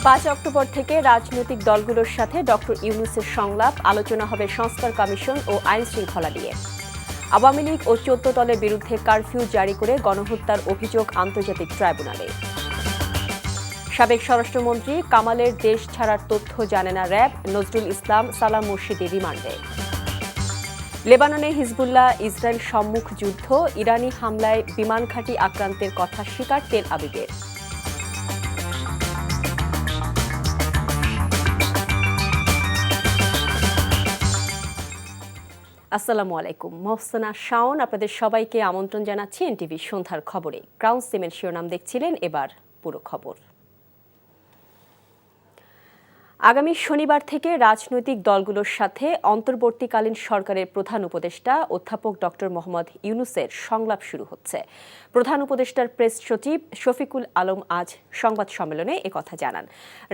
5 October থেকে রাজনৈতিক দলগুলোর সাথে ডক্টর ইউনূসের সংলাপ, আলোচনা হবে সংস্কার কমিশন ও আইন শৃঙ্খলা নিয়ে। আওয়ামী লীগ ও 14 দলের বিরুদ্ধে কারফিউ জারি করে গণহত্যার অভিযোগ আন্তর্জাতিক ট্রাইব্যুনালে। সাবেক স্বরাষ্ট্রমন্ত্রী কামালের দেশ ছাড়ার তথ্য জানে না র্যাব, নজরুল ইসলাম, সালাম মুর্শিদি রিমান্ডে। লেবাননে হিজবুল্লাহ ইসরায়েল সম্মুখ যুদ্ধ, ইরানি হামলায় বিমান ঘাঁটি আক্রান্তের কথা স্বীকার তেল আবিবের। আসসালামু আলাইকুম, মোহসেনা শাওন আপনাদের সবাইকে আমন্ত্রণ জানাচ্ছি এনটিভি সন্ধ্যার খবরে। ক্রাউন সিমের শিরোনাম দেখছিলেন, এবার পুরো খবর। আগামী শনিবার থেকে রাজনৈতিক দলগুলোর সাথে অন্তর্বর্তীকালীন সরকারের প্রধান উপদেষ্টা অধ্যাপক ডক্টর মোহাম্মদ ইউনূসের সংলাপ শুরু হচ্ছে। প্রধান উপদেষ্টার প্রেস সচিব শফিকুল আলম আজ সংবাদ সম্মেলনে একথা জানান।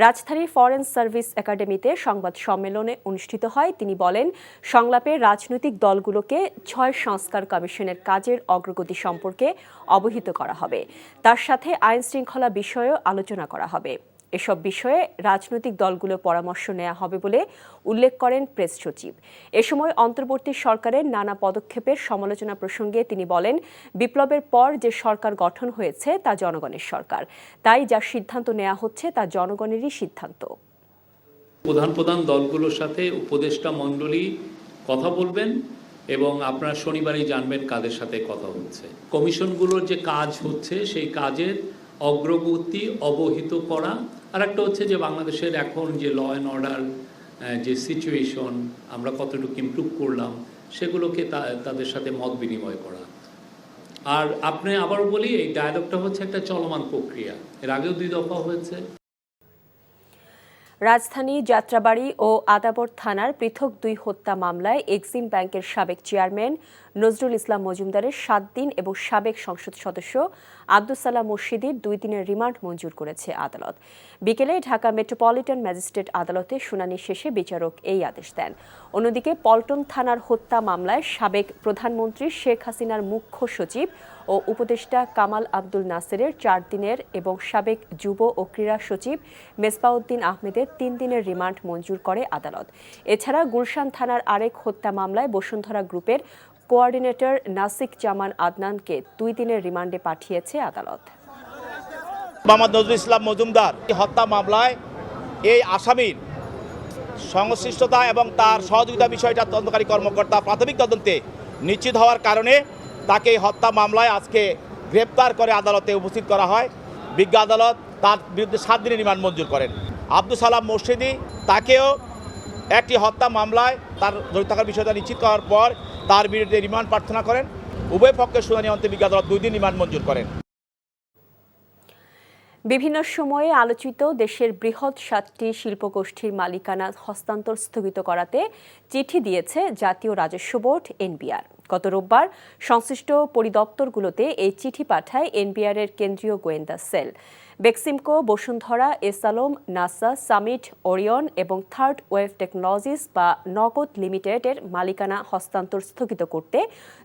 রাজধানীর ফরেন সার্ভিস একাডেমিতে সংবাদ সম্মেলনে অনুষ্ঠিত হয়। তিনি বলেন, সংলাপে রাজনৈতিক দলগুলোকে 6 সংস্কার কমিশনের কাজের অগ্রগতি সম্পর্কে অবহিত করা হবে। তার সাথে আইন শৃঙ্খলা বিষয়েও আলোচনা করা হবে। এসব বিষয়ে রাজনৈতিক দলগুলোর পরামর্শ নেওয়া হবে বলে উল্লেখ করেন প্রেস সচিব। এ সময় অন্তর্বর্তী সরকারের নানা পদক্ষেপের সমালোচনা প্রসঙ্গে তিনি বলেন, বিপ্লবের পর যে সরকার গঠন হয়েছে তা জনগণের সরকার, তাই যা সিদ্ধান্ত নেওয়া হচ্ছে তা জনগণেরই সিদ্ধান্ত। প্রধান দলগুলোর সাথে উপদেষ্টা মণ্ডলী কথা বলবেন এবং আপনারা শনিবারই জানবেন কাদের সাথে কথা হচ্ছে। কমিশনগুলোর যে কাজ হচ্ছে সেই কাজের অগ্রগতি অবহিত করা, আর একটা হচ্ছে যে বাংলাদেশের এখন যে ল অ্যান্ড অর্ডার যে সিচুয়েশন, আমরা কতটুকু ইমপ্রুভ করলাম সেগুলোকে তাদের সাথে মত বিনিময় করা। আর আপনি আবারও বলি, এই ডায়ালগটা হচ্ছে একটা চলমান প্রক্রিয়া, এর আগেও 2 দফা হয়েছে। রাজধানী যাত্রাবাড়ী ও আদাবর থানার পৃথক 2 হত্যা মামলায় এক্সিম ব্যাংকের সাবেক চেয়ারম্যান নজরুল ইসলাম মজুমদারের 7 দিন এবং সাবেক সংসদ সদস্য আব্দুস সালাম মুর্শিদির 2 দিনের রিমান্ড মঞ্জুর করেছে আদালত। বিকেলে ঢাকা মেট্রোপলিটন ম্যাজিস্ট্রেট আদালতে শুনানি শেষে বিচারক এই আদেশ দেন। অন্যদিকে পল্টন থানার হত্যা মামলায় সাবেক প্রধানমন্ত্রী শেখ হাসিনার মুখ্য সচিব ও উপদেষ্টা কামাল আব্দুল নাসেরের 4 দিনের এবং সাবেক যুব ও ক্রীড়া সচিব মেসবাউদ্দিন আহমেদের 3 দিনের রিমান্ড মঞ্জুর করে আদালত। এছাড়া গুলশান থানার আরেক হত্যা মামলায় বসুন্ধরা গ্রুপের কোঅর্ডিনেটর নাসিক জামান আদনানকে 2 দিনের রিমান্ডে পাঠিয়েছে আদালত। মোহাম্মদ নজরুল ইসলাম মজুমদার হত্যা মামলায় এই আসামির সংশ্লিষ্টতা এবং তার সহযোগিতা বিষয়টা তদন্তকারী কর্মকর্তা প্রাথমিক তদন্তে নিশ্চিত হওয়ার কারণে তাকে এই হত্যা মামলায় আজকে গ্রেপ্তার করে আদালতে উপস্থিত করা হয়। বিজ্ঞ আদালত তার বিরুদ্ধে 7 দিনের রিমান্ড মঞ্জুর করেন। আব্দুস সালাম মুর্শিদি, তাকেও একটি হত্যা মামলায় তার জড়িত থাকার বিষয়টা নিশ্চিত করার পর তার বিরুদ্ধে রিমান্ড প্রার্থনা করেন। উভয় পক্ষের শুনানি অন্তে বিজ্ঞ আদালত 2 দিন রিমান্ড মঞ্জুর করেন। বিভিন্ন সময়ে আলোচিত দেশের বৃহৎ 7টি শিল্পগোষ্ঠীর মালিকানা হস্তান্তর স্থগিত করাতে চিঠি দিয়েছে জাতীয় রাজস্ব বোর্ড এনবিআর। গত রোববার সংশ্লিষ্ট পরিদপ্তরগুলোতে এই চিঠি পাঠায় এনবিআরের কেন্দ্রীয় গোয়েন্দা সেল। বেক্সিমকো, বসুন্ধরা, এসালম, নাসা, সামিট, ওরিয়ন এবং থার্ড ওয়েভ টেকনোলজিস বা নগদ লিমিটেডের মালিকানা হস্তান্তর স্থগিত করতে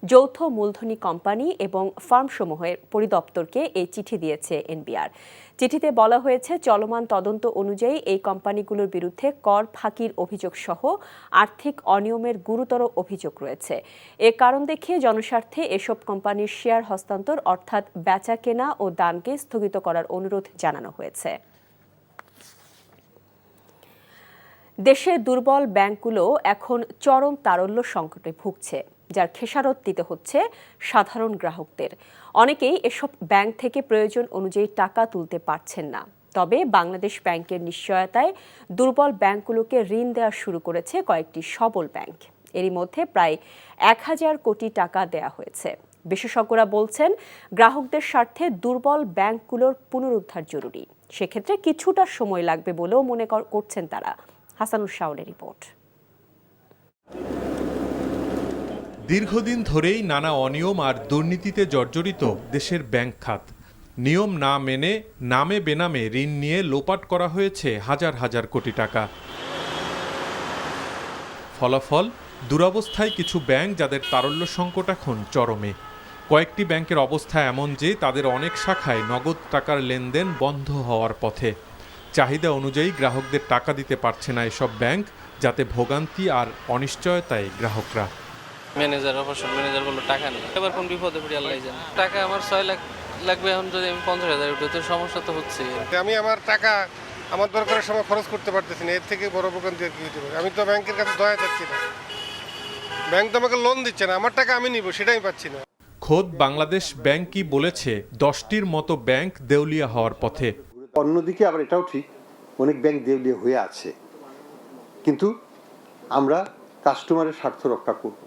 যৌথ মূলধনী কোম্পানি এবং ফার্মসমূহের পরিদপ্তরকে এই চিঠি দিয়েছে এনবিআর। চিঠিতে বলা হয়েছে, চলমান তদন্ত অনুযায়ী এই কোম্পানিগুলোর বিরুদ্ধে কর ফাঁকির অভিযোগ সহ আর্থিক অনিয়মের গুরুতর অভিযোগ রয়েছে। এ কারণ দেখিয়ে জনস্বার্থে এসব কোম্পানির শেয়ার হস্তান্তর অর্থাৎ বেচা কেনা ও দানকে স্থগিত করার অনুরোধ জানানো হয়েছে। দেশে দুর্বল ব্যাংকগুলো এখন চরম তারল্য সংকটে ভুগছে, যার খেসারত দিতে হচ্ছে সাধারণ গ্রাহকদের। অনেকেই এসব ব্যাংক থেকে প্রয়োজন অনুযায়ী টাকা তুলতে পারছেন না। তবে বাংলাদেশ ব্যাংকের নিশ্চয়তায় দুর্বল ব্যাংকগুলোকে ঋণ দেওয়া শুরু করেছে কয়েকটি সবল ব্যাংক। এরই মধ্যে প্রায় 1000 কোটি টাকা দেয়া হয়েছে। বিশেষজ্ঞরা বলছেন, গ্রাহকদের স্বার্থে দুর্বল ব্যাংকগুলোর পুনরুদ্ধার জরুরি। সেক্ষেত্রে কিছুটা সময় লাগবে বলেও মনে করছেন তারা। হাসানুর শাওনের রিপোর্ট। দীর্ঘদিন ধরেই নানা অনিয়ম আর দুর্নীতিতে জর্জরিত দেশের ব্যাংক খাত। নিয়ম না মেনে নামে বেনামে ঋণ নিয়ে লোপাট করা হয়েছে হাজার হাজার কোটি টাকা। ফলাফল, দুরবস্থায় কিছু ব্যাংক, যাদের তারল্য সংকট এখন চরমে। কয়েকটি ব্যাংকের অবস্থা এমন যে তাদের অনেক শাখায় নগদ টাকার লেনদেন বন্ধ হওয়ার পথে। চাহিদা অনুযায়ী গ্রাহকদের টাকা দিতে পারছে না এসব ব্যাংক, যাতে ভোগান্তি আর অনিশ্চয়তায় গ্রাহকরা। ম্যানেজার অবশ্য ম্যানেজার বললো টাকা নেই, এবার কোন বিপদে পড়ি আল্লাহ জানে। টাকা আমার 6 লাখ লাগবে, এখন যদি আমি 50,000 উঠে তো সমস্যা তো হচ্ছে। আমি আমার টাকা আমার দরকারের সময় খরচ করতে পারতেছি না, এর থেকে বড় ভোগান্তি আর কি হতে পারে। আমি তো ব্যাংকের কাছে দয়া চাচ্ছি না, ব্যাংক তো আমাকে লোন দিচ্ছে না, আমার টাকা আমি নিব সেটাই পাচ্ছি না। খোদ বাংলাদেশ ব্যাংকই বলেছে 10টির মতো ব্যাংক দেউলিয়া হওয়ার পথে। অন্যদিকে আবার এটাও ঠিক, অনেক ব্যাংক দেউলিয়া হয়ে আছে, কিন্তু আমরা কাস্টমারের স্বার্থ রক্ষা করব।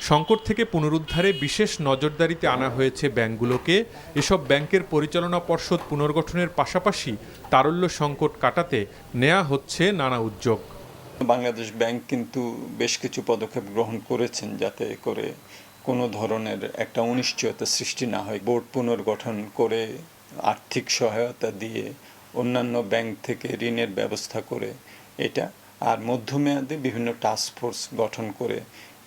সংকট থেকে পুনরুদ্ধারে বিশেষ নজরদারিতে আনা হয়েছে ব্যাংকগুলোকে। এসব ব্যাংকের পরিচালনা পর্ষদ পুনর্গঠনের পাশাপাশি তারল্য সংকট কাটাতে নেওয়া হচ্ছে নানা উদ্যোগ। বাংলাদেশ ব্যাংক কিন্তু বেশ কিছু পদক্ষেপ গ্রহণ করেছেন যাতে করে কোনো ধরনের একটা অনিশ্চয়তা সৃষ্টি না হয়। বোর্ড পুনর্গঠন করে আর্থিক সহায়তা দিয়ে অন্যান্য ব্যাংক থেকে ঋণের ব্যবস্থা করে এটা, আর মধ্যমেয়াদে বিভিন্ন টাস্ক ফোর্স গঠন করে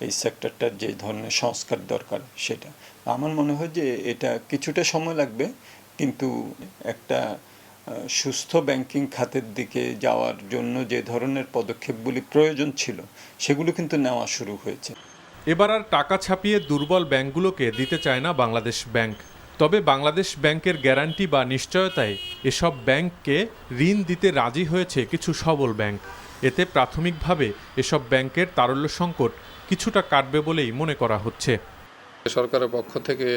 এই সেক্টরটার যে ধরনের সংস্কার দরকার সেটা। আমার মনে হয় যে এটা কিছুটা সময় লাগবে, কিন্তু একটা সুস্থ ব্যাংকিং খাতের দিকে যাওয়ার জন্য যে ধরনের পদক্ষেপগুলি প্রয়োজন ছিল সেগুলো কিন্তু নেওয়া শুরু হয়েছে। এবার আর টাকা ছাপিয়ে দুর্বল ব্যাংকগুলোকে দিতে চায় না বাংলাদেশ ব্যাংক। তবে বাংলাদেশ ব্যাংকের গ্যারান্টি বা নিশ্চয়তায় এসব ব্যাংককে ঋণ দিতে রাজি হয়েছে কিছু সবল ব্যাংক। এতে প্রাথমিকভাবে এসব ব্যাংকের তারল্য সংকট কিছুটা কাটবে বলেই মনে করা হচ্ছে। সরকারের পক্ষ থেকে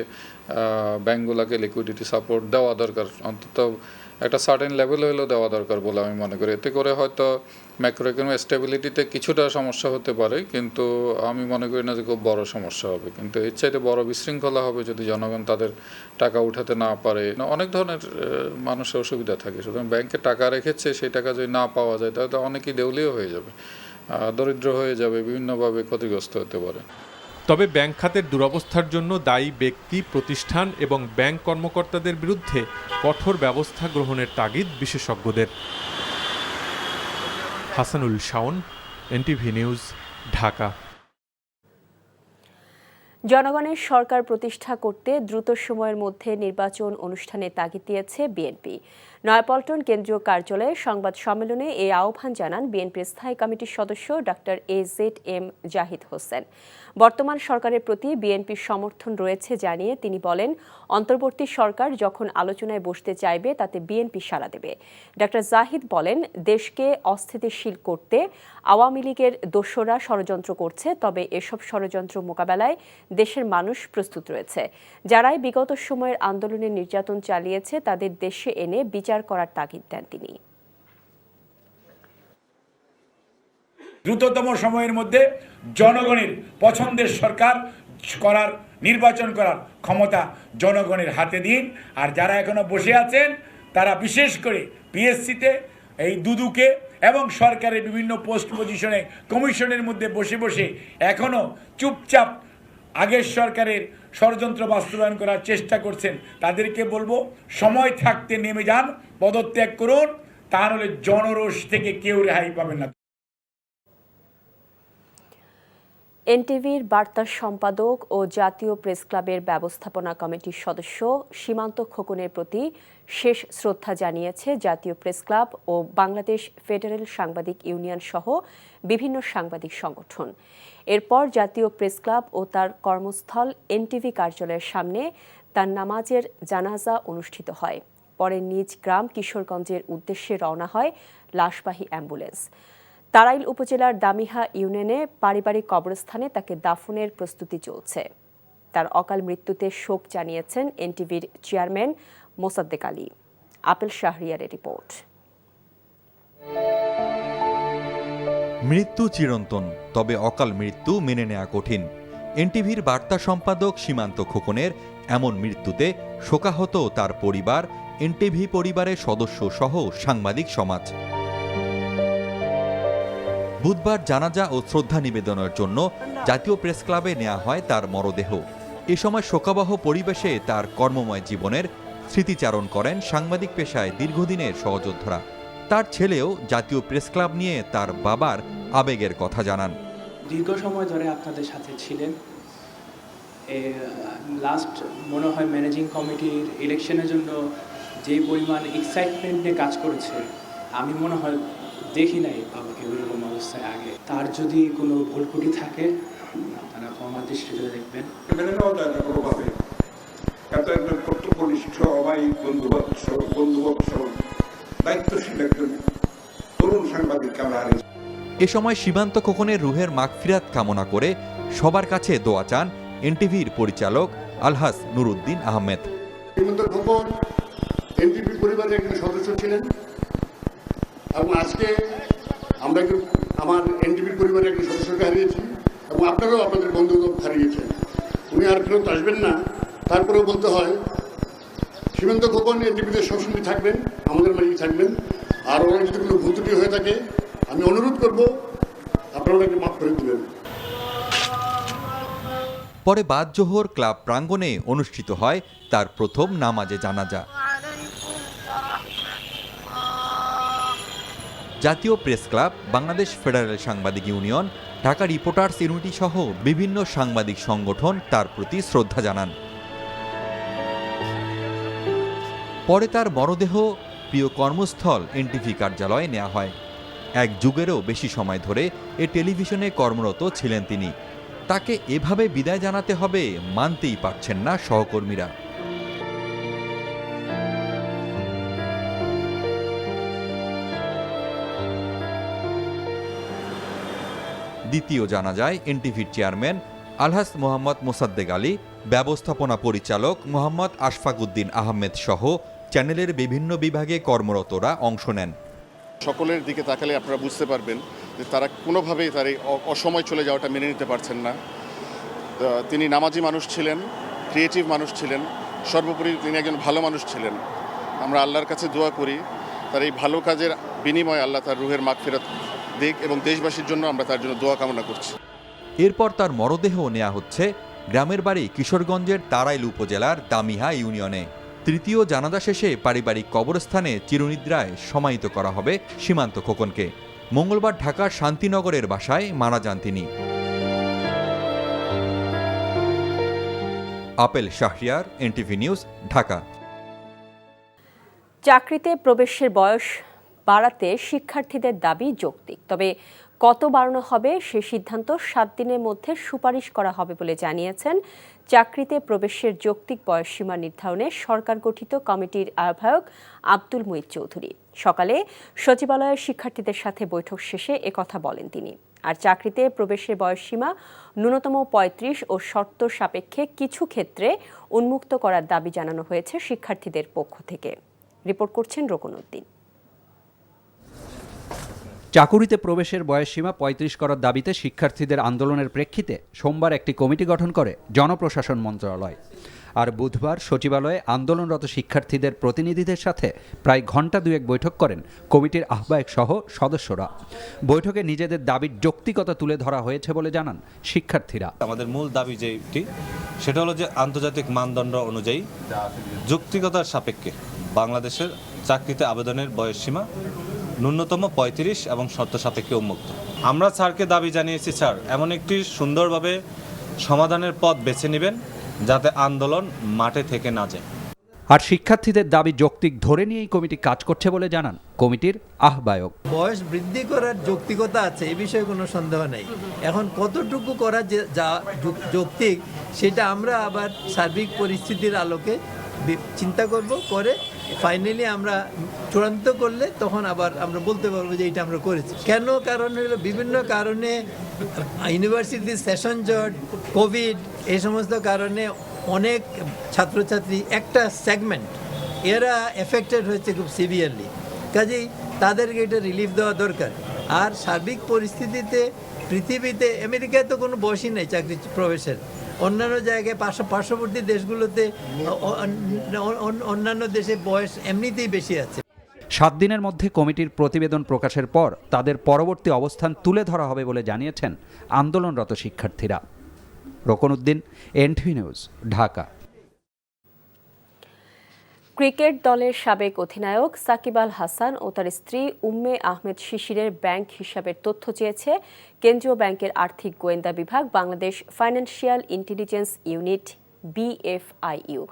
ব্যাংকগুলোকে লিকুইডিটি সাপোর্ট দেওয়া দরকার, অন্তত একটা সার্টেন লেভেল হলেও দেওয়া দরকার বলে আমি মনে করি। এতে করে হয়তো ম্যাক্রো ইকোনমিক স্টেবিলিটিতে কিছুটা সমস্যা হতে পারে, কিন্তু আমি মনে করি না যে খুব বড় সমস্যা হবে। কিন্তু এর চাইতে বড় বিশৃঙ্খলা হবে যদি জনগণ তাদের টাকা উঠাতে না পারে। অনেক ধরনের মানুষের অসুবিধা থাকে, সুতরাং ব্যাংকে টাকা রেখেছে সেই টাকা যদি না পাওয়া যায় তাহলে অনেকেই দেউলিয়া হয়ে যাবে, দরিদ্র হয়ে যাবে, বিভিন্নভাবে ক্ষতিগ্রস্ত হতে পারে। তবে ব্যাংক খাতের দুরবস্থার জন্য দায়ী ব্যক্তি, প্রতিষ্ঠান এবং ব্যাংক কর্মকর্তাদের বিরুদ্ধে কঠোর ব্যবস্থা গ্রহণের তাগিদ বিশেষজ্ঞদের। Hasanul Shaon, NTV news, Dhaka. জনগণের সরকার প্রতিষ্ঠা করতে দ্রুত সময়ের মধ্যে নির্বাচন অনুষ্ঠানে তাগিদ দিয়েছে বিএনপি। নয়াপল্টন কেন্দ্রীয় কার্যালয়ে সংবাদ সম্মেলনে এই আহ্বান জানান বিএনপির স্থায়ী কমিটির সদস্য ডক্টর AZM জাহিদ হোসেন। বর্তমান সরকারের প্রতি বিএনপির সমর্থন রয়েছে জানিয়ে তিনি বলেন, অন্তর্বর্তী সরকার যখন আলোচনায় বসতে চাইবে তাতে বিএনপি সাড়া দেবে। ডক্টর জাহিদ বলেন, দেশকে অস্থিতিশীল করতে আওয়ামী লীগের দোসররা ষড়যন্ত্র করছে, তবে এসব ষড়যন্ত্র মোকাবেলায় দেশের মানুষ প্রস্তুত রয়েছে। যারাই বিগত সময়ের আন্দোলনে নির্যাতন চালিয়েছে তাদের দেশে এনে বিচার করার তাগিদ দেন তিনি। দ্রুততম সময়ের মধ্যে জনগণের পছন্দের সরকার করার, নির্বাচন করার ক্ষমতা জনগণের হাতে দিন। আর যারা এখনো বসে আছেন তারা বিশেষ করে পিএসসিতে এই দুদুকে এবং সরকারের বিভিন্ন পোস্ট পজিশনে কমিশনের মধ্যে বসে বসে এখনো চুপচাপ আগের সরকারের ষড়যন্ত্র বাস্তবায়ন করার চেষ্টা করছেন, তাদেরকে বলবো সময় থাকতে নেমে যান, পদত্যাগ করুন, তা নাহলে জনরোষ থেকে কেউ রেহাই পাবেন না। এনটিভির বার্তা সম্পাদক ও জাতীয় প্রেস ক্লাবের ব্যবস্থাপনা কমিটির সদস্য সীমান্ত খোকনের প্রতি শেষ শ্রদ্ধা জানিয়েছে জাতীয় প্রেস ক্লাব ও বাংলাদেশ ফেডারেল সাংবাদিক ইউনিয়ন সহ বিভিন্ন সাংবাদিক সংগঠন। এরপর জাতীয় প্রেস ক্লাব ও তার কর্মস্থল এনটিভি কার্যালয়ের সামনে তার নামাজের জানাজা অনুষ্ঠিত হয়। পরে নিজ গ্রাম কিশোরগঞ্জের উদ্দেশ্যে রওনা হয় লাশবাহী অ্যাম্বুলেন্স। তারাইল উপজেলার দামিহা ইউনিয়নে পারিবারিক কবরস্থানে তাকে দাফনের প্রস্তুতি চলছে। তার অকাল মৃত্যুতে শোক জানিয়েছেন এনটিভির চেয়ারম্যান মোসাদ্দেক আলী। আপেল শাহরিয়ারের রিপোর্ট। মৃত্যু চিরন্তন, তবে অকাল মৃত্যু মেনে নেওয়া কঠিন। এনটিভির বার্তা সম্পাদক সীমান্ত খোকনের এমন মৃত্যুতে শোকাহত তার পরিবার, এনটিভি পরিবারের সদস্য সহ সাংবাদিক সমাজ। বুধবার জানাজা ও শ্রদ্ধা নিবেদনের জন্য জাতীয় প্রেস ক্লাবে নেওয়া হয় তার মরদেহ। এ সময় শোকাবহ পরিবেশে তার কর্মময় জীবনের স্মৃতিচারণ করেন সাংবাদিক পেশায় দীর্ঘদিনের সহযোদ্ধারা। তার ছেলেও জাতীয় প্রেস ক্লাব নিয়ে তার বাবার আবেগের কথা জানান। দীর্ঘ সময় ধরে আপনাদের সাথে ছিলেন, লাস্ট মনে হয় ম্যানেজিং কমিটির ইলেকশনের জন্য যে পরিমাণ এক্সাইটমেন্ট নিয়ে কাজ করেছে, আমি মনে হয় দেখি নাই বাবাকে ওইরকম অবস্থায় আগে। তার যদি কোনো ভুল ত্রুটি থাকে আপনারা ক্ষমা দৃষ্টিতে দেখবেন। মেনে নেওয়া যায় না কোনোভাবে। এত একজন কর্তব্যনিষ্ঠ, অমায়িক, বন্ধুবৎসল, দায়িত্বশীল একজন তরুণ সাংবাদিককে আমরা হারিয়েছি। এ সময় সীমান্ত খোকনের রুহের মাগফিরাত কামনা করে সবার কাছে দোয়া চান এনটিভির পরিচালক আলহাজ নুরুদ্দিন আহমেদ। সীমান্ত খোকন এনটিভি পরিবারের একজন সদস্য ছিলেন এবং আজকে আমরা আমার এনটিভির পরিবারের একজন সদস্যকে হারিয়েছি এবং আপনারাও আপনাদের বন্ধুকে হারিয়েছেন। উনি আর ফেরত আসবেন না, তারপরেও বলতে হয় সীমান্ত খোকন এনটিভিতে সবসময় থাকবেন, আমাদের মাঝেই থাকবেন। আর ওনার যদি কোনো ভুল ত্রুটি হয়ে থাকে আমি অনুরোধ করব আপনারা ওনাকে মাফ করে দেবেন। পরে বাদ জোহর ক্লাব প্রাঙ্গণে অনুষ্ঠিত হয় তার প্রথম নামাজে জানাজা। জাতীয় প্রেস ক্লাব, বাংলাদেশ ফেডারেল সাংবাদিক ইউনিয়ন, ঢাকা রিপোর্টার্স ইউনিটি সহ বিভিন্ন সাংবাদিক সংগঠন তার প্রতি শ্রদ্ধা জানান। পরে তার মরদেহ প্রিয় কর্মস্থল এনটিভি কার্যালয়ে নেওয়া হয়। এক যুগেরও বেশি সময় ধরে এ টেলিভিশনে কর্মরত ছিলেন তিনি। তাকে এভাবে বিদায় জানাতে হবে মানতেই পারছেন না সহকর্মীরা। দ্বিতীয় জানাজায় এনটিভির চেয়ারম্যান আলহাজ মোহাম্মদ মোসাদ্দেক আলী, ব্যবস্থাপনা পরিচালক মোহাম্মদ আশফাক উদ্দিন আহমেদ সহ চ্যানেলের বিভিন্ন বিভাগে কর্মরতরা অংশ নেন। সকলের দিকে তাকালে আপনারা বুঝতে পারবেন যে তারা কোনোভাবেই তার এই অসময় চলে যাওয়াটা মেনে নিতে পারছেন না। তিনি নামাজি মানুষ ছিলেন, ক্রিয়েটিভ মানুষ ছিলেন, সর্বোপরি তিনি একজন ভালো মানুষ ছিলেন। আমরা আল্লাহর কাছে দোয়া করি তার এই ভালো কাজের বিনিময়ে আল্লাহ তার রুহের মাগফিরাত দিক এবং দেশবাসীর জন্য আমরা তার জন্য দোয়া কামনা করছি। এরপর তার মরদেহ নেওয়া হচ্ছে গ্রামের বাড়ি কিশোরগঞ্জের তারাইল উপজেলার দামিহা ইউনিয়নে। তৃতীয় জানাজা শেষে পারিবারিক কবরস্থানে চিরনিদ্রায় সমাহিত করা হবে সীমান্ত খোকনকে। মঙ্গলবার ঢাকার শান্তিনগরের বাসায় মারা যান তিনি। Apple Shahriar, NTV news, Dhaka. চাকরিতে প্রবেশের বয়স বাড়াতে শিক্ষার্থীদের দাবি যৌক্তিক, তবে কত বাড়ানো হবে সে সিদ্ধান্ত 7 দিনের মধ্যে সুপারিশ করা হবে বলে জানিয়েছেন চাকরিতে প্রবেশের যৌক্তিক বয়সসীমা নির্ধারণে সরকার গঠিত কমিটির আহ্বায়ক আব্দুল মুঈদ চৌধুরী। সকালে সচিবালয়ের শিক্ষার্থীদের সাথে বৈঠক শেষে একথা বলেন তিনি। আর চাকরিতে প্রবেশের বয়সসীমা ন্যূনতম 35 ও শর্ত সাপেক্ষে কিছু ক্ষেত্রে উন্মুক্ত করার দাবি জানানো হয়েছে শিক্ষার্থীদের পক্ষ থেকে। রিপোর্ট করছেন রোকনউদ্দিন। চাকুরিতে প্রবেশের বয়সসীমা 35 করার দাবিতে শিক্ষার্থীদের আন্দোলনের প্রেক্ষিতে সোমবার একটি কমিটি গঠন করে জনপ্রশাসন মন্ত্রণালয়। আর বুধবার সচিবালয়ে আন্দোলনরত শিক্ষার্থীদের প্রতিনিধিদের সাথে প্রায় ঘণ্টা দুয়েক বৈঠক করেন কমিটির আহ্বায়ক সহ সদস্যরা। বৈঠকে নিজেদের দাবির যৌক্তিকতা তুলে ধরা হয়েছে বলে জানান শিক্ষার্থীরা। আমাদের মূল দাবি যেটি সেটা হলো যে আন্তর্জাতিক মানদণ্ড অনুযায়ী যৌক্তিকতার সাপেক্ষে বাংলাদেশের চাকরিতে আবেদনের বয়সসীমা ন্যূনতম 35 এবং শর্ত সাপেক্ষে উন্মুক্ত। আমরা স্যারকে দাবি জানিয়েছি, স্যার এমন একটি সুন্দরভাবে সমাধানের পথ বেছে নেবেন যাতে আন্দোলন মাঠে থেকে না যায়। আর শিক্ষার্থীদের দাবি যৌক্তিক ধরে নিয়েই কমিটি কাজ করছে বলে জানান কমিটির আহ্বায়ক। বয়স বৃদ্ধি করার যৌক্তিকতা আছে, এই বিষয়ে কোনো সন্দেহ নেই। এখন কতটুকু করা যা যৌক্তিক সেটা আমরা আবার সার্বিক পরিস্থিতির আলোকে চিন্তা করব, করে ফাইনালি আমরা চূড়ান্ত করলে তখন আবার আমরা বলতে পারবো যে এটা আমরা করেছি। কেন? কারণ হলো বিভিন্ন কারণে ইউনিভার্সিটির সেশন জট, কোভিড, এই সমস্ত কারণে অনেক ছাত্রছাত্রী একটা সেগমেন্ট এরা এফেক্টেড হয়েছে খুব সিভিয়ারলি। কাজেই তাদেরকে এটা রিলিফ দেওয়া দরকার। আর সার্বিক পরিস্থিতিতে পৃথিবীতে, আমেরিকায় তো কোনো বয়সই নেই চাকরি প্রবেশের, অন্যান্য জায়গায় পার্শ্ববর্তী দেশগুলোতে অন্যান্য দেশে বয়স এমনিতেই বেশি আছে। 7 দিনের মধ্যে কমিটির প্রতিবেদন প্রকাশের পর তাদের পরবর্তী অবস্থান তুলে ধরা হবে বলে জানিয়েছেন আন্দোলনরত শিক্ষার্থীরা। Rokonuddin, NTV news, Dhaka. Cricket দলের সাবেক অধিনায়ক সাকিব আল হাসান ও তার স্ত্রী উম্মে আহমেদ শিশিরের ব্যাংক হিসাবের তথ্য চেয়েছে কেন্দ্রীয় ব্যাংকের আর্থিক গোয়েন্দা বিভাগ Bangladesh financial intelligence unit BFIU।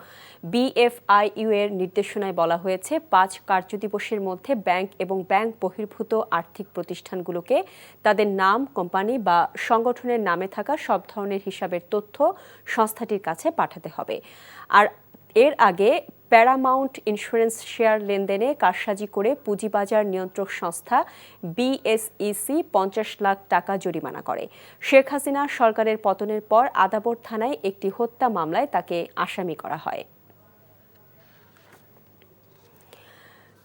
BFIU এর নির্দেশনায় বলা হয়েছে 5 কার্যদিবসের মধ্যে ব্যাংক এবং ব্যাংক বহির্ভূত আর্থিক প্রতিষ্ঠানগুলোকে তাদের নাম, কোম্পানি বা সংগঠনের নামে থাকা সব ধরনের হিসাবের তথ্য সংস্থাটির কাছে পাঠাতে হবে। আর এর আগে প্যারামাউন্ট ইন্স্যুরেন্স শেয়ার লেনদেনে কারসাজি করে পুঁজিবাজার নিয়ন্ত্রক সংস্থা BSEC 50 লাখ টাকা জরিমানা করে। শেখ হাসিনা সরকারের পতনের পর আদাবর থানায় একটি হত্যা মামলায় তাকে আসামি করা হয়।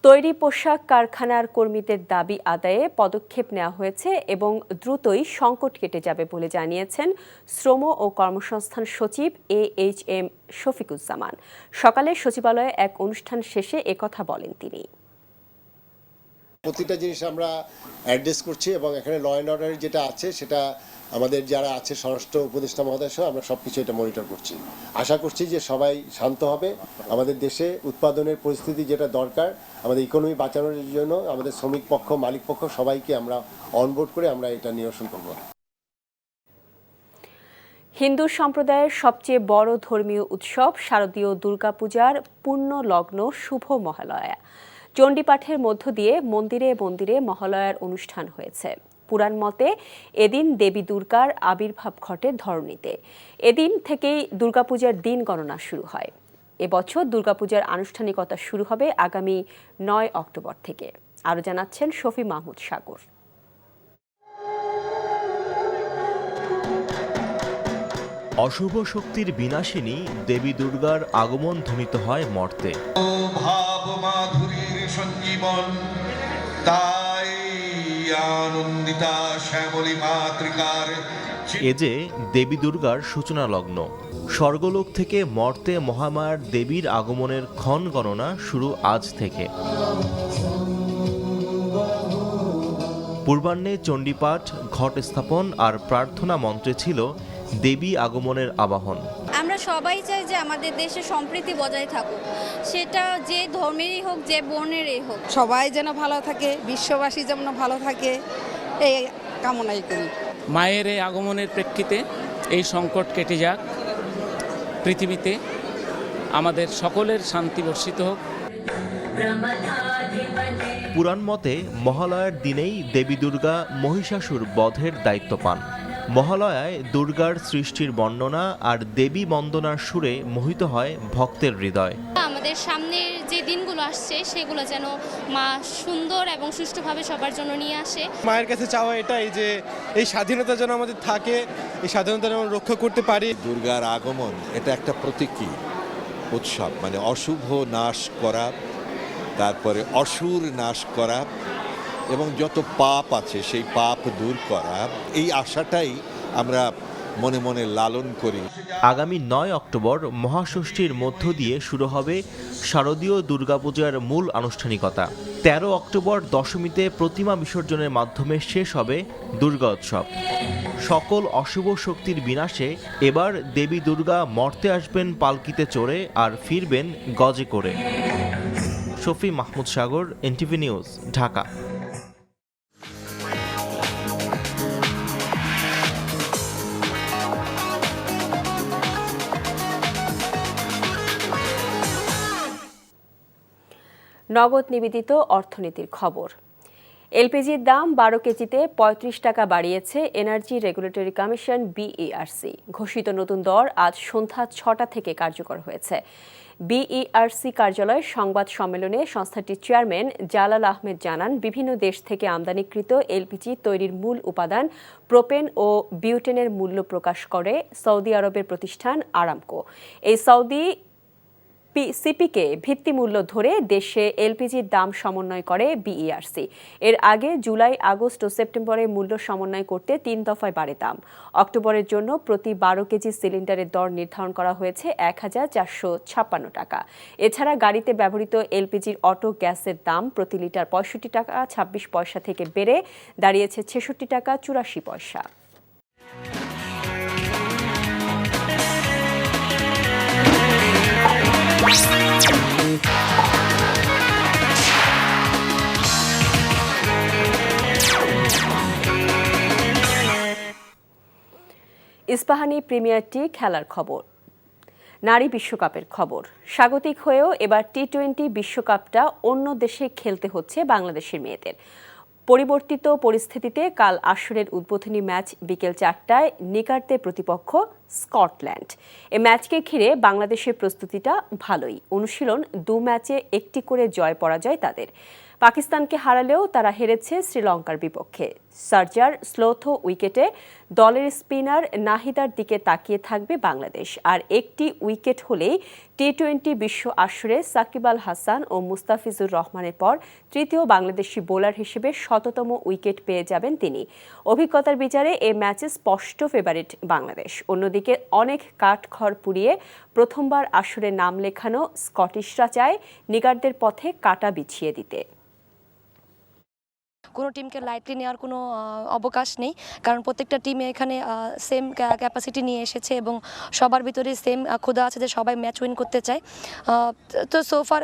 তৈরি পোশাক কারখানার কর্মীদের দাবি আদায়ে পদক্ষেপ নেওয়া হয়েছে এবং দ্রুতই সংকট কেটে যাবে বলে জানিয়েছেন শ্রম ও কর্মসংস্থান সচিব AHM শফিকুজ্জামান। সকালে সচিবালয়ে এক অনুষ্ঠান শেষে একথা বলেন তিনি। প্রতিটা জিনিস আমরা অ্যাড্রেস করছি এবং এখানে ল অ্যান্ড অর্ডার যেটা আছে সেটা আমাদের যারা আছে স্বরাষ্ট্র উপদেষ্টা মহোদয় সহ আমরা সবকিছু এটা মনিটর করছি। আশা করছি যে সবাই শান্ত হবে। আমাদের দেশে উৎপাদনের পরিস্থিতি যেটা দরকার, আমাদের ইকোনমি বাঁচানোর জন্য আমাদের শ্রমিক পক্ষ, মালিক পক্ষ সবাইকে আমরা অনবোর্ড করে আমরা এটা নিরসন করব। হিন্দু সম্প্রদায়ের সবচেয়ে বড় ধর্মীয় উৎসব শারদীয় দুর্গাপূজার পূর্ণ লগ্ন শুভ মহালয়া। চণ্ডীপাঠের মধ্য দিয়ে মন্দিরে মন্দিরে মহালয়ার অনুষ্ঠান হয়েছে। পুরাণ মতে এদিন দেবী দুর্গার আবির্ভাব ঘটে ধরণীতে। এদিন থেকেই দুর্গাপূজার দিন গণনা শুরু হয়। এবছর দুর্গাপূজার আনুষ্ঠানিকতা শুরু হবে আগামী 9 অক্টোবর থেকে। আরও জানাচ্ছেন শফি মাহমুদ সাগর। অশুভ শক্তির বিনাশিনী দেবী দুর্গার আগমন ধ্বনিত হয় মর্তে। ভাব মাধুরীর সঞ্জীবন তাই আনন্দিতা শ্যামলী মাতৃকার এ যে দেবী দুর্গার সূচনা লগ্ন। স্বর্গলোক থেকে মর্তে মহামায়ার দেবীর আগমনের ক্ষণ গণনা শুরু আজ থেকে। পূর্বাহ্নে চণ্ডীপাঠ, ঘট স্থাপন আর প্রার্থনা মন্ত্রে ছিল দেবী আগমনের আবাহন। আমরা সবাই চাই যে আমাদের দেশে সম্প্রীতি বজায় থাকুক, সেটা যে ধর্মেরই হোক, যে বর্ণেরই হোক। সবাই যেন ভালো থাকে, বিশ্ববাসী যেন ভালো থাকে, এই কামনাই করি। মায়ের এই আগমনের প্রেক্ষিতে এই সংকট কেটে যাক, পৃথিবীতে আমাদের সকলের শান্তি বর্ষিত হোক। পুরাণ মতে মহালয়ার দিনেই দেবী দুর্গা মহিষাসুর বধের দায়িত্ব পান। মহালয়ায় দুর্গার সৃষ্টির বর্ণনা আর দেবী বন্দনার সুরে মোহিত হয় ভক্তের হৃদয়। আমাদের সামনের যে দিনগুলো আসছে সেগুলো যেন মা সুন্দর এবং সুষ্ঠুভাবে সবার জন্য নিয়ে আসে। মায়ের কাছে চাওয়া এটাই যে এই স্বাধীনতা যেন আমাদের থাকে, এই স্বাধীনতা যেন রক্ষা করতে পারি। দুর্গার আগমন এটা একটা প্রতীকী উৎসব, মানে অশুভ নাশ করা, তারপরে অসুর নাশ করা এবং যত পাপ আছে সেই পাপ দূর করা, এই আশাটাই আমরা মনে মনে লালন করি। আগামী 9 অক্টোবর মহাষষ্ঠীর মধ্য দিয়ে শুরু হবে শারদীয় দুর্গাপূজার মূল আনুষ্ঠানিকতা। 13 অক্টোবর দশমীতে প্রতিমা বিসর্জনের মাধ্যমে শেষ হবে দুর্গা উৎসব। সকল অশুভ শক্তির বিনাশে এবার দেবী দুর্গা মর্তে আসবেন পালকিতে চড়ে আর ফিরবেন গজে করে। শফি মাহমুদ সাগর, NTV নিউজ, ঢাকা। নগদ নিবেদিত অর্থনীতির খবর। এলপিজির দাম 12 কেজিতে 35 টাকা বাড়িয়েছে এনার্জি রেগুলেটরি কমিশন BERC। ঘোষিত নতুন দর আজ সন্ধ্যা 6টা থেকে কার্যকর হয়েছে। BERC কার্যালয়ের সংবাদ সম্মেলনে সংস্থাটির চেয়ারম্যান জালাল আহমেদ জানান, বিভিন্ন দেশ থেকে আমদানিকৃত এলপিজি তৈরির মূল উপাদান প্রোপেন ও বিউটেনের মূল্য প্রকাশ করে সৌদি আরবের প্রতিষ্ঠান আরামকো। এই সৌদি সিপিকে ভিত্তিমূল্য ধরে দেশে এলপিজির দাম সমন্বয় করে BERC। এর আগে জুলাই, আগস্ট ও সেপ্টেম্বরে মূল্য সমন্বয় করতে 3 দফায় বাড়ে দাম। অক্টোবরের জন্য প্রতি 12 কেজি সিলিন্ডারের দর নির্ধারণ করা হয়েছে 1456 টাকা। এছাড়া গাড়িতে ব্যবহৃত এলপিজির অটো গ্যাসের দাম প্রতি লিটার 65 টাকা 26 পয়সা থেকে বেড়ে দাঁড়িয়েছে 66 টাকা 84 পয়সা। ইস্পাহানি প্রিমিয়ার টি খেলার খবর। নারী বিশ্বকাপের খবর। স্বাগতিক হয়েও এবার টি-20 বিশ্বকাপটা অন্য দেশে খেলতে হচ্ছে বাংলাদেশের মেয়েদের। পরিবর্তিত পরিস্থিতিতে কাল আসরের উদ্বোধনী ম্যাচ বিকেল 4টায় নিকার্তে প্রতিপক্ষ স্কটল্যান্ড। এ ম্যাচকে ঘিরে বাংলাদেশের প্রস্তুতিটা ভালোই। অনুশীলন 2 ম্যাচে 1টি করে জয় পরাজয় তাদের। পাকিস্তানকে হারালেও তারা হেরেছে শ্রীলঙ্কার বিপক্ষে। সার্জার স্লোথো উইকেটে দলের স্পিনার নাহিদার দিকে তাকিয়ে থাকবে বাংলাদেশ। আর একটি উইকেট হলেই টি-20 বিশ্ব আসরে সাকিব আল হাসান ও মুস্তাফিজুর রহমানের পর তৃতীয় বাংলাদেশি বোলার হিসেবে 100তম উইকেট পেয়ে যাবেন তিনি। অভিজ্ঞতার বিচারে এ ম্যাচে স্পষ্ট ফেভারিট বাংলাদেশ। অন্যদিকে অনেক কাঠখড় পুড়িয়ে প্রথমবার আসরে নাম লেখানো স্কটিশরা চায় নিগারদের পথে কাঁটা বিছিয়ে দিতে। কোনো টিমকে লাইটলি নেওয়ার কোনো অবকাশ নেই, কারণ প্রত্যেকটা টিমে এখানে সেম ক্যাপাসিটি নিয়ে এসেছে এবং সবার ভিতরে সেম ক্ষুধা আছে যে সবাই ম্যাচ উইন করতে চায়। তো সোফার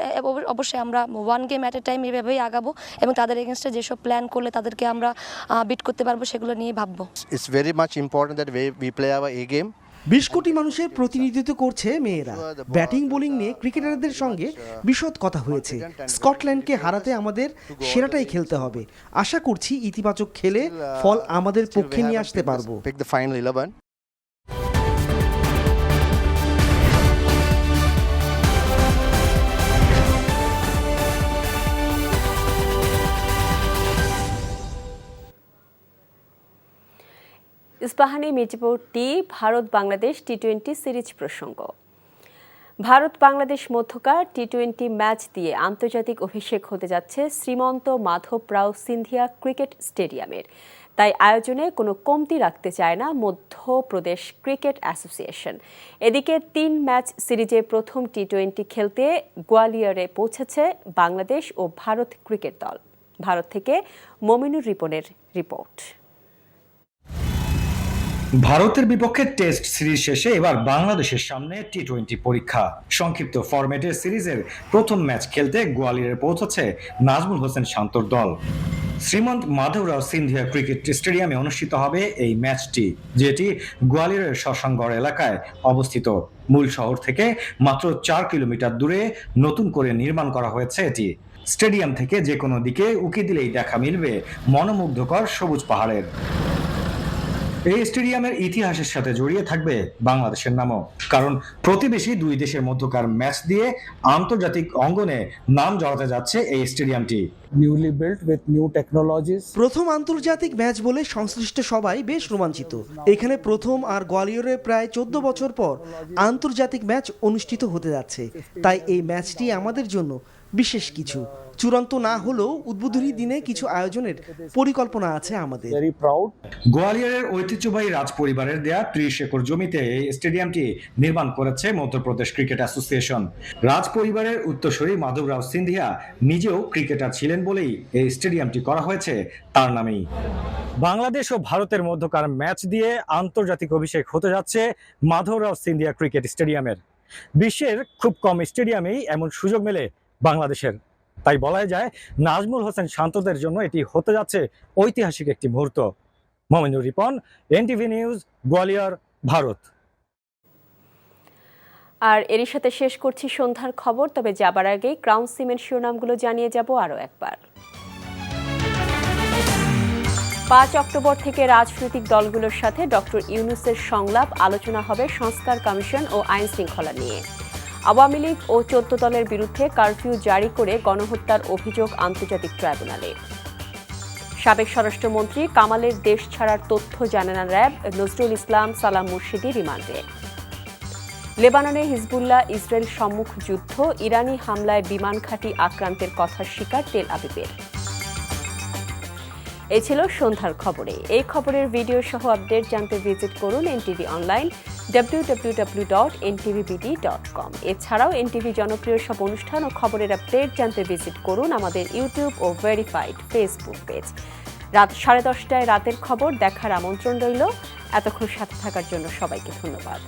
অবশ্যই আমরা 1 গেম অ্যাট এ টাইম এভাবেই আগাবো এবং তাদের এগেনস্টে যেসব প্ল্যান করলে তাদেরকে আমরা বিট করতে পারবো সেগুলো নিয়ে ভাববো। It's very much important that we play our a game. 20 crore মানুষের প্রতিনিধিত্ব করছে মেয়েরা। ব্যাটিং বোলিং নিয়ে ক্রিকেটারদের সঙ্গে বিশদ কথা হয়েছে। স্কটল্যান্ডকে হারাতে আমাদের সেরাটাই খেলতে হবে। আশা করছি ইতিবাচক খেলে ফল আমাদের পক্ষে নিয়ে আসতে পারবো। ইস্পাহানি মির্জাপুর ভারত বাংলাদেশ টি-20 সিরিজ প্রসঙ্গ। ভারত বাংলাদেশ মধ্যকার টি-20 ম্যাচ দিয়ে আন্তর্জাতিক অভিষেক হতে যাচ্ছে শ্রীমন্ত মাধবরাও সিন্ধিয়া ক্রিকেট স্টেডিয়ামের। তাই আয়োজনে কোনো কমতি রাখতে চায় না মধ্যপ্রদেশ ক্রিকেট অ্যাসোসিয়েশন। এদিকে 3 ম্যাচ সিরিজে প্রথম টি-20 খেলতে গোয়ালিয়রে পৌঁছেছে বাংলাদেশ ও ভারত ক্রিকেট দল। ভারত থেকে মমিনুর রিপনের রিপোর্ট। ভারতের বিপক্ষে টেস্ট সিরিজ শেষে এবার বাংলাদেশের সামনে টি-20 পরীক্ষা। সংক্ষিপ্ত ফরম্যাটের সিরিজের প্রথম ম্যাচ খেলতে গোয়ালিয়রে পৌঁছেছে নাজমুল হোসেন শান্তর দল। শ্রীমন্ত মাধবরাও সিন্ধিয়া ক্রিকেট স্টেডিয়ামে অনুষ্ঠিত হবে এই ম্যাচটি, যেটি গোয়ালিয়রের শশাঙ্কগড় এলাকায় অবস্থিত। মূল শহর থেকে মাত্র 4 কিলোমিটার দূরে নতুন করে নির্মাণ করা হয়েছে এটি। স্টেডিয়াম থেকে যে কোনো দিকে উকি দিলেই দেখা মিলবে মনোমুগ্ধকর সবুজ পাহাড়ের। এই স্টেডিয়ামের ইতিহাসের সাথে জড়িয়ে থাকবে বাংলাদেশের নামও, কারণ প্রতিবেশী 2 দেশের মধ্যকার ম্যাচ দিয়ে আন্তর্জাতিক অঙ্গনে নাম জড়াতে যাচ্ছে এই স্টেডিয়ামটি। Newly built with new technologies. প্রথম আন্তর্জাতিক ম্যাচ বলে সংশ্লিষ্ট সবাই বেশ রোমাঞ্চিত। এখানে প্রথম আর গোয়ালিয়রে প্রায় 14 বছর পর আন্তর্জাতিক ম্যাচ অনুষ্ঠিত হতে যাচ্ছে। তাই এই ম্যাচটি আমাদের জন্য বিশেষ কিছু। চূড়ান্ত না হলেও উদ্বোধনী দিনে কিছু আয়োজনের পরিকল্পনা আছে আমাদের। গোয়ালিয়রের ঐতিহ্যবাহী রাজ পরিবারের দেয়া 30 একর জমিতে এই স্টেডিয়ামটি নির্মাণ করেছে মধ্যপ্রদেশ ক্রিকেট অ্যাসোসিয়েশন। রাজ পরিবারের উত্তরসূরি মাধবরাও সিন্ধিয়া নিজেও ক্রিকেটার ছিলেন বলেই এই স্টেডিয়ামটি করা হয়েছে তার নামেই। বাংলাদেশ ও ভারতের মধ্যকার ম্যাচ দিয়ে আন্তর্জাতিক অভিষেক হতে যাচ্ছে মাধবরাও সিন্ধিয়া ক্রিকেট স্টেডিয়ামের। বিশ্বের খুব কম স্টেডিয়ামেই এমন সুযোগ মেলে বাংলাদেশের। তাই বলা যায় নাজমুল হোসেন শান্তদের জন্য এটি হতে যাচ্ছে ঐতিহাসিক একটি মুহূর্ত। Mominur Ripon, NTV news, Gwalior, Bharat. আর এরই সাথে শেষ করছি সন্ধ্যার খবর। তবে যাবার আগে ক্রাউন সিমেন্ট শিরোনামগুলো জানিয়ে যাব আরও একবার। 5 অক্টোবর থেকে রাজনৈতিক দলগুলোর সাথে ডক্টর ইউনূসের সংলাপ, আলোচনা হবে সংস্কার কমিশন ও আইন শৃঙ্খলা নিয়ে। আওয়ামী লীগ ও 14 দলের বিরুদ্ধে কারফিউ জারি করে গণহত্যার অভিযোগ আন্তর্জাতিক ট্রাইব্যুনালে। সাবেক স্বরাষ্ট্রমন্ত্রী কামালের দেশ ছাড়ার তথ্য জানে না র্যাব, নজরুল ইসলাম, সালাম মুর্শিদি রিমান্ডে। লেবাননে হিজবুল্লাহ ইসরায়েল সম্মুখ যুদ্ধ, ইরানি হামলায় বিমান ঘাঁটি আক্রান্তের কথা স্বীকার তেল আবিবের। এই ছিল সন্ধ্যার খবরে। এই খবরের ভিডিও সহ আপডেট জানতে ভিজিট করুন এনটিভি অনলাইন www.ntvbd.com। এছাড়াও এনটিভি জনপ্রিয় সব অনুষ্ঠান ও খবরের আপডেট জানতে ভিজিট করুন আমাদের ইউটিউব ও ভেরিফাইড ফেসবুক পেজ। রাত 10:30টায় রাতের খবর দেখার আমন্ত্রণ রইল। এতক্ষণ সাথে থাকার জন্য সবাইকে ধন্যবাদ।